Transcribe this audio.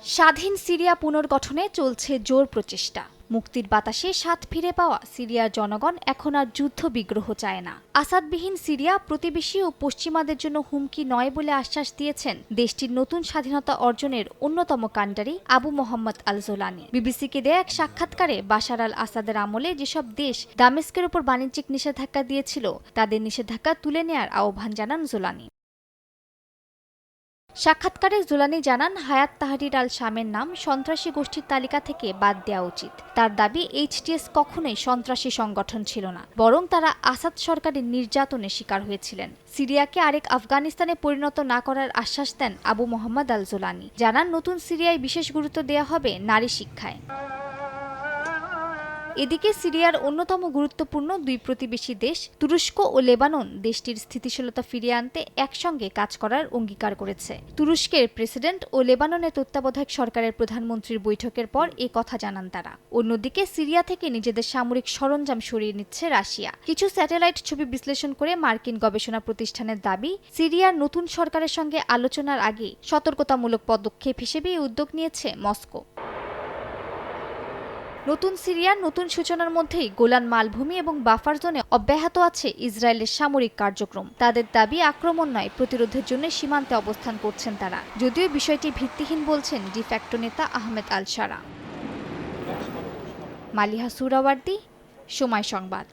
স্বাধীন সিরিয়া পুনর্গঠনে চলছে জোর প্রচেষ্টা। মুক্তির বাতাসে স্বাদ ফিরে পাওয়া সিরিয়ার জনগণ এখন আর যুদ্ধ বিগ্রহ চায় না। আসাদবিহীন সিরিয়া প্রতিবেশী ও পশ্চিমাদের জন্য হুমকি নয় বলে আশ্বাস দিয়েছেন দেশটির নতুন স্বাধীনতা অর্জনের অন্যতম কাণ্ডারি আবু মোহাম্মদ আল জোলানি। বিবিসিকে দেয়া এক সাক্ষাৎকারে বাশার আল আসাদের আমলে যেসব দেশ দামেস্কের উপর বাণিজ্যিক নিষেধাজ্ঞা দিয়েছিল তাদের নিষেধাজ্ঞা তুলে নেয়ার আহ্বান জানান জোলানি। সাক্ষাৎকারে জোলানি জানান, হায়াত তাহরির আল শামের নাম সন্ত্রাসী গোষ্ঠীর তালিকা থেকে বাদ দেওয়া উচিত। তার দাবি, এইচটিএস কখনোই সন্ত্রাসী সংগঠন ছিল না, বরং তারা আসাদ সরকারের নির্যাতনের শিকার হয়েছিলেন। সিরিয়াকে আরেক আফগানিস্তানে পরিণত না করার আশ্বাস দেন আবু মোহাম্মদ আল জোলানি। জানান, নতুন সিরিয়ায় বিশেষ গুরুত্ব দেওয়া হবে নারী শিক্ষায়। এদিকে সিরিয়ার অন্যতম গুরুত্বপূর্ণ দুই প্রতিবেশী দেশ তুরস্ক ও লেবানন দেশটির স্থিতিশীলতা ফিরিয়ে আনতে একসঙ্গে কাজ করার অঙ্গীকার করেছে। তুরস্কের প্রেসিডেন্ট ও লেবাননের তত্ত্বাবধায়ক সরকারের প্রধানমন্ত্রীর বৈঠকের পর এ কথা জানান তারা। অন্যদিকে সিরিয়া থেকে নিজেদের সামরিক সরঞ্জাম সরিয়ে নিচ্ছে রাশিয়া। কিছু স্যাটেলাইট ছবি বিশ্লেষণ করে মার্কিন গবেষণা প্রতিষ্ঠানের দাবি, সিরিয়ার নতুন সরকারের সঙ্গে আলোচনার আগে সতর্কতামূলক পদক্ষেপ হিসেবে এই উদ্যোগ নিয়েছে মস্কো। নতুন সিরিয়ার নতুন সূচনার মধ্যেই গোলান মালভূমি এবং বাফার জোনে অব্যাহত আছে ইসরায়েলের সামরিক কার্যক্রম। তাদের দাবি, আক্রমণ নয়, প্রতিরোধের জন্য সীমান্তে অবস্থান করছেন তারা। যদিও বিষয়টি ভিত্তিহীন বলছেন ডিফ্যাক্টো নেতা আহমেদ আল শারা। মালিহা সুহরাওয়ার্দী, সময় সংবাদ।